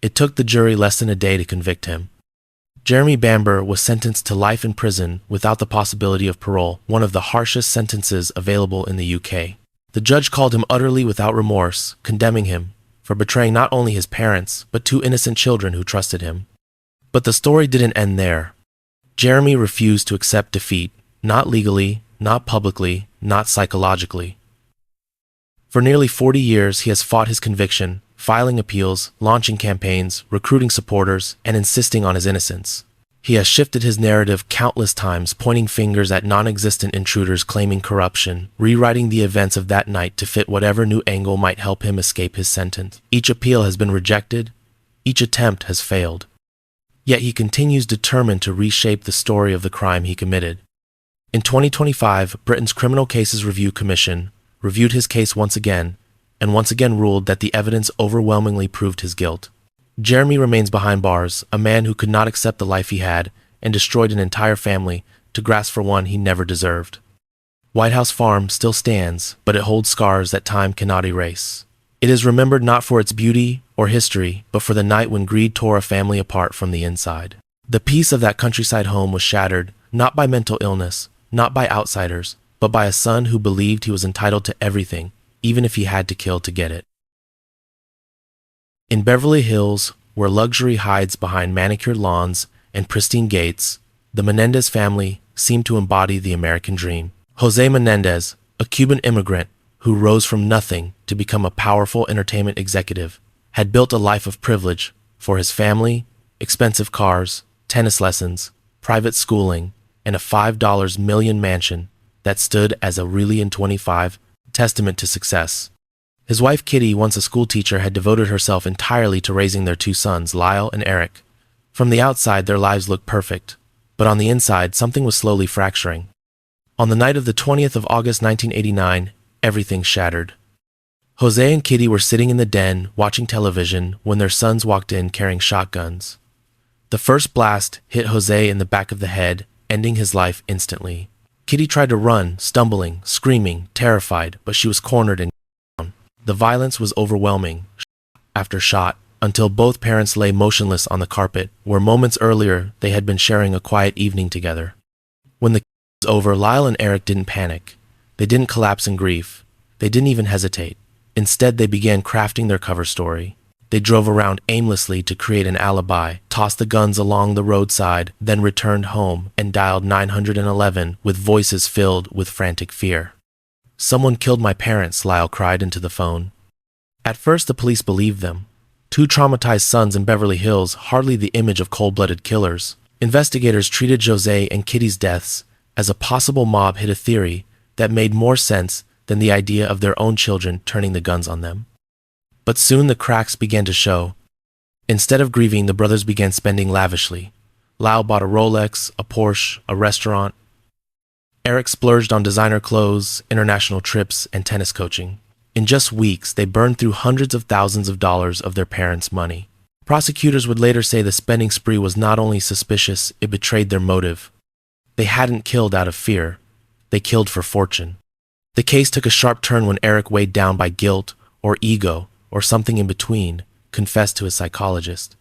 It took the jury less than a day to convict him. Jeremy Bamber was sentenced to life in prison without the possibility of parole, one of the harshest sentences available in the UK. The judge called him utterly without remorse, condemning him for betraying not only his parents, but 2 innocent children who trusted him. But the story didn't end there. Jeremy refused to accept defeat, not legally, not publicly, not psychologically. For nearly 40 years, he has fought his conviction, filing appeals, launching campaigns, recruiting supporters, and insisting on his innocence. He has shifted his narrative countless times, pointing fingers at non-existent intruders claiming corruption, rewriting the events of that night to fit whatever new angle might help him escape his sentence. Each appeal has been rejected, each attempt has failed. Yet he continues determined to reshape the story of the crime he committed. In 2025, Britain's Criminal Cases Review Commission reviewed his case once again, and once again ruled that the evidence overwhelmingly proved his guilt. Jeremy remains behind bars, a man who could not accept the life he had and destroyed an entire family to grasp for one he never deserved. White House Farm still stands, but it holds scars that time cannot erase. It is remembered not for its beauty or history, but for the night when greed tore a family apart from the inside. The peace of that countryside home was shattered, not by mental illness, not by outsiders, but by a son who believed he was entitled to everything, even if he had to kill to get it. In Beverly Hills, where luxury hides behind manicured lawns and pristine gates, the Menendez family seemed to embody the American dream. Jose Menendez, a Cuban immigrant who rose from nothing to become a powerful entertainment executive, had built a life of privilege for his family, expensive cars, tennis lessons, private schooling, and a $5 million mansion that stood as a really in 25 testament to success. His wife Kitty, once a schoolteacher, had devoted herself entirely to raising their two sons, Lyle and Eric. From the outside, their lives looked perfect, but on the inside, something was slowly fracturing. On the night of the 20th of August 1989, everything shattered. Jose and Kitty were sitting in the den, watching television, when their sons walked in carrying shotguns. The first blast hit Jose in the back of the head, ending his life instantly. Kitty tried to run, stumbling, screaming, terrified, but she was cornered and down. The violence was overwhelming, shot after shot, until both parents lay motionless on the carpet, where moments earlier they had been sharing a quiet evening together. When the was over, Lyle and Eric didn't panic. They didn't collapse in grief. They didn't even hesitate. Instead, they began crafting their cover story. They drove around aimlessly to create an alibi, tossed the guns along the roadside, then returned home and dialed 911 with voices filled with frantic fear. "Someone killed my parents," Lyle cried into the phone. At first, the police believed them. Two traumatized sons in Beverly Hills, hardly the image of cold-blooded killers. Investigators treated Jose and Kitty's deaths as a possible mob hit a theory that made more sense than the idea of their own children turning the guns on them. But soon the cracks began to show. Instead of grieving, the brothers began spending lavishly. Lyle bought a Rolex, a Porsche, a restaurant. Eric splurged on designer clothes, international trips, and tennis coaching. In just weeks, they burned through hundreds of thousands of dollars of their parents' money. Prosecutors would later say the spending spree was not only suspicious, it betrayed their motive. They hadn't killed out of fear. They killed for fortune. The case took a sharp turn when Eric, weighed down by guilt or ego or something in between, confessed to his psychologist.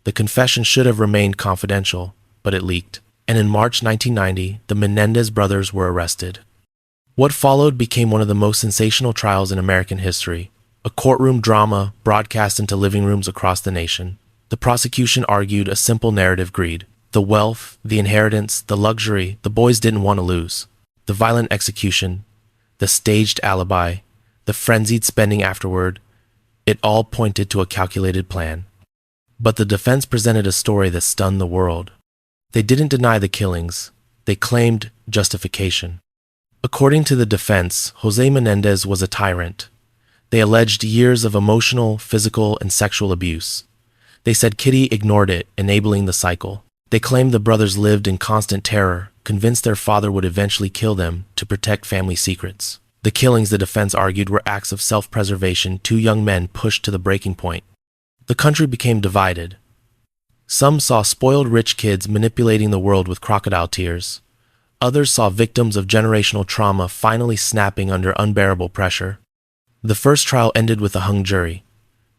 The confession should have remained confidential, but it leaked. And in March 1990, the Menendez brothers were arrested. What followed became one of the most sensational trials in American history, a courtroom drama broadcast into living rooms across the nation. The prosecution argued a simple narrative: greed. The wealth, the inheritance, the luxury the boys didn't want to lose. The violent execution, the staged alibi, the frenzied spending afterward, it all pointed to a calculated plan. But the defense presented a story that stunned the world. They didn't deny the killings. They claimed justification. According to the defense, Jose Menendez was a tyrant. They alleged years of emotional, physical, and sexual abuse. They said Kitty ignored it, enabling the cycle. They claimed the brothers lived in constant terror, convinced their father would eventually kill them to protect family secrets. The killings, the defense argued, were acts of self-preservation, two young men pushed to the breaking point. The country became divided. Some saw spoiled rich kids manipulating the world with crocodile tears. Others saw victims of generational trauma finally snapping under unbearable pressure. The first trial ended with a hung jury.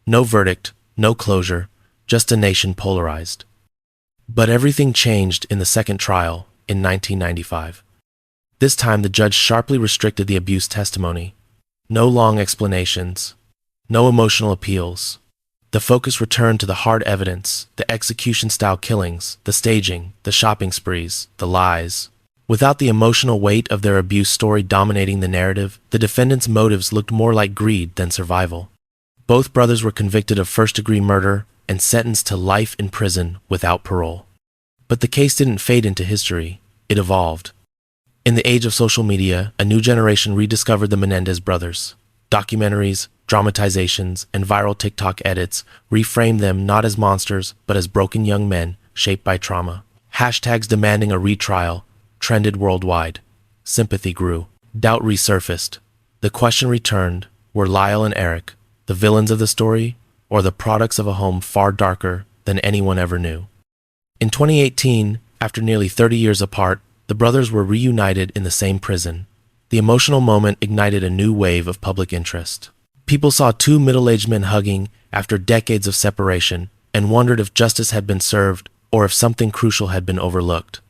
No verdict, no closure, just a nation polarized. But everything changed in the second trial in 1995. This time, the judge sharply restricted the abuse testimony. No long explanations, no emotional appeals. The focus returned to the hard evidence, the execution-style killings, the staging, the shopping sprees, the lies. Without the emotional weight of their abuse story dominating the narrative, the defendants' motives looked more like greed than survival. Both brothers were convicted of first-degree murder and sentenced to life in prison without parole. But the case didn't fade into history, it evolved. In the age of social media, a new generation rediscovered the Menendez brothers. Documentaries, dramatizations, and viral TikTok edits reframed them not as monsters, but as broken young men shaped by trauma. Hashtags demanding a retrial trended worldwide. Sympathy grew. Doubt resurfaced. The question returned, were Lyle and Eric the villains of the story, or the products of a home far darker than anyone ever knew? In 2018, after nearly 30 years apart, the brothers were reunited in the same prison. The emotional moment ignited a new wave of public interest. People saw two middle-aged men hugging after decades of separation and wondered if justice had been served or if something crucial had been overlooked.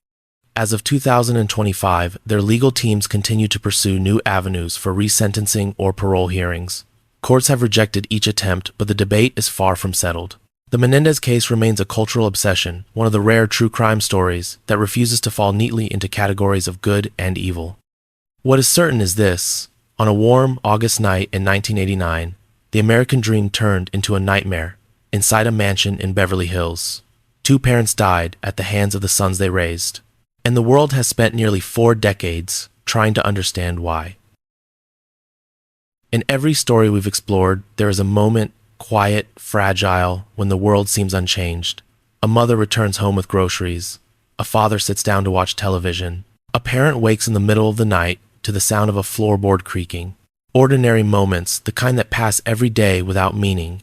As of 2025, their legal teams continue to pursue new avenues for resentencing or parole hearings. Courts have rejected each attempt, but the debate is far from settled. The Menendez case remains a cultural obsession, one of the rare true crime stories that refuses to fall neatly into categories of good and evil. What is certain is this: on a warm August night in 1989, the American dream turned into a nightmare inside a mansion in Beverly Hills. Two parents died at the hands of the sons they raised, and the world has spent nearly 4 decades trying to understand why. In every story we've explored, there is a moment, quiet, fragile, when the world seems unchanged. A mother returns home with groceries. A father sits down to watch television. A parent wakes in the middle of the night to the sound of a floorboard creaking. Ordinary moments, the kind that pass every day without meaning.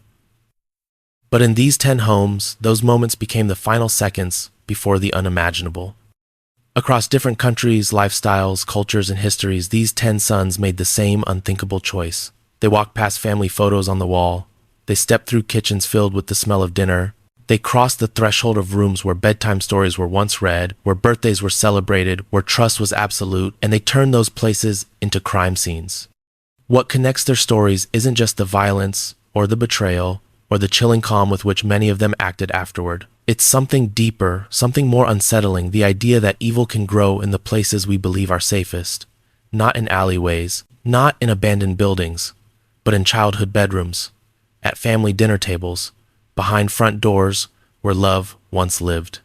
But in these 10 homes, those moments became the final seconds before the unimaginable. Across different countries, lifestyles, cultures, and histories, these 10 sons made the same unthinkable choice. They walked past family photos on the wall. They stepped through kitchens filled with the smell of dinner. They crossed the threshold of rooms where bedtime stories were once read, where birthdays were celebrated, where trust was absolute, and they turned those places into crime scenes. What connects their stories isn't just the violence, or the betrayal, or the chilling calm with which many of them acted afterward. It's something deeper, something more unsettling, the idea that evil can grow in the places we believe are safest. Not in alleyways, not in abandoned buildings, but in childhood bedrooms, at family dinner tables, behind front doors where love once lived.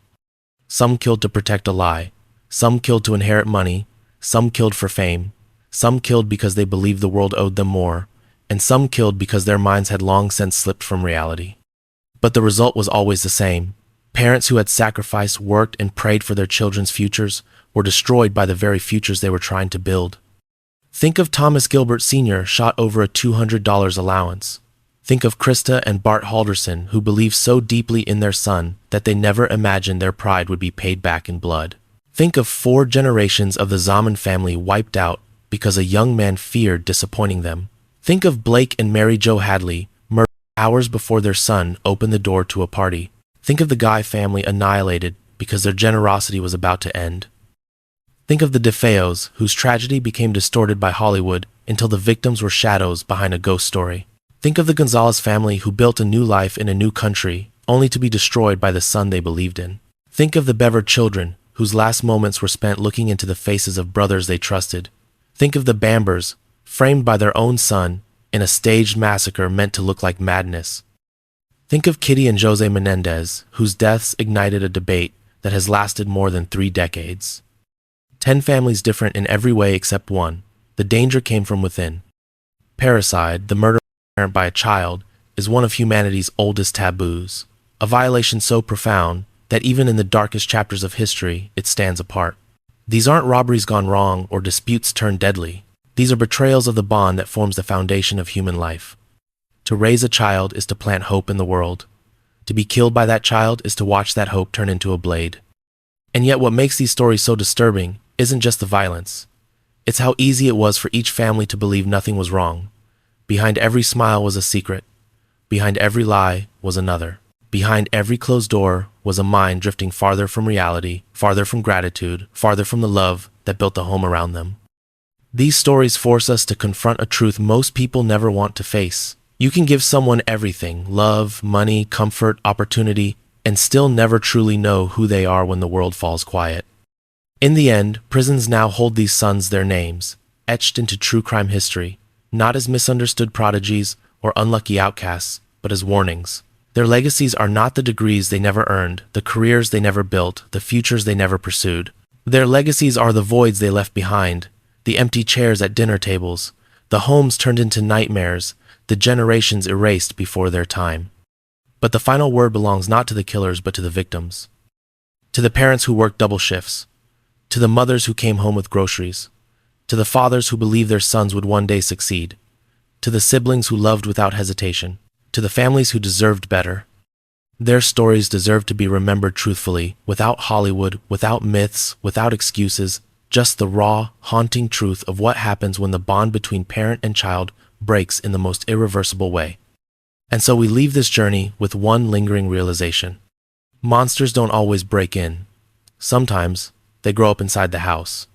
Some killed to protect a lie, some killed to inherit money, some killed for fame, some killed because they believed the world owed them more, and some killed because their minds had long since slipped from reality. But the result was always the same. Parents who had sacrificed, worked, and prayed for their children's futures were destroyed by the very futures they were trying to build. Think of Thomas Gilbert Sr. shot over a $200 allowance. Think of Krista and Bart Halderson, who believed so deeply in their son that they never imagined their pride would be paid back in blood. Think of 4 generations of the Zaman family wiped out because a young man feared disappointing them. Think of Blake and Mary Jo Hadley, murdered hours before their son opened the door to a party. Think of the Guy family annihilated because their generosity was about to end. Think of the DeFeos, whose tragedy became distorted by Hollywood until the victims were shadows behind a ghost story. Think of the Gonzalez family who built a new life in a new country, only to be destroyed by the son they believed in. Think of the Bever children, whose last moments were spent looking into the faces of brothers they trusted. Think of the Bambers, framed by their own son in a staged massacre meant to look like madness. Think of Kitty and Jose Menendez, whose deaths ignited a debate that has lasted more than 3 decades. 10 families different in every way except one. The danger came from within. Parricide, the murder of a parent by a child, is one of humanity's oldest taboos, a violation so profound that even in the darkest chapters of history, it stands apart. These aren't robberies gone wrong or disputes turned deadly. These are betrayals of the bond that forms the foundation of human life. To raise a child is to plant hope in the world. To be killed by that child is to watch that hope turn into a blade. And yet what makes these stories so disturbing isn't just the violence. It's how easy it was for each family to believe nothing was wrong. Behind every smile was a secret. Behind every lie was another. Behind every closed door was a mind drifting farther from reality, farther from gratitude, farther from the love that built the home around them. These stories force us to confront a truth most people never want to face. You can give someone everything, love, money, comfort, opportunity, and still never truly know who they are when the world falls quiet. In the end, prisons now hold these sons their names, etched into true crime history, not as misunderstood prodigies or unlucky outcasts, but as warnings. Their legacies are not the degrees they never earned, the careers they never built, the futures they never pursued. Their legacies are the voids they left behind, the empty chairs at dinner tables, the homes turned into nightmares, the generations erased before their time. But the final word belongs not to the killers but to the victims. To the parents who worked double shifts, to the mothers who came home with groceries, to the fathers who believed their sons would one day succeed, to the siblings who loved without hesitation, to the families who deserved better. Their stories deserve to be remembered truthfully, without Hollywood, without myths, without excuses, just the raw, haunting truth of what happens when the bond between parent and child breaks in the most irreversible way. And so we leave this journey with one lingering realization. Monsters don't always break in. Sometimes they grow up inside the house.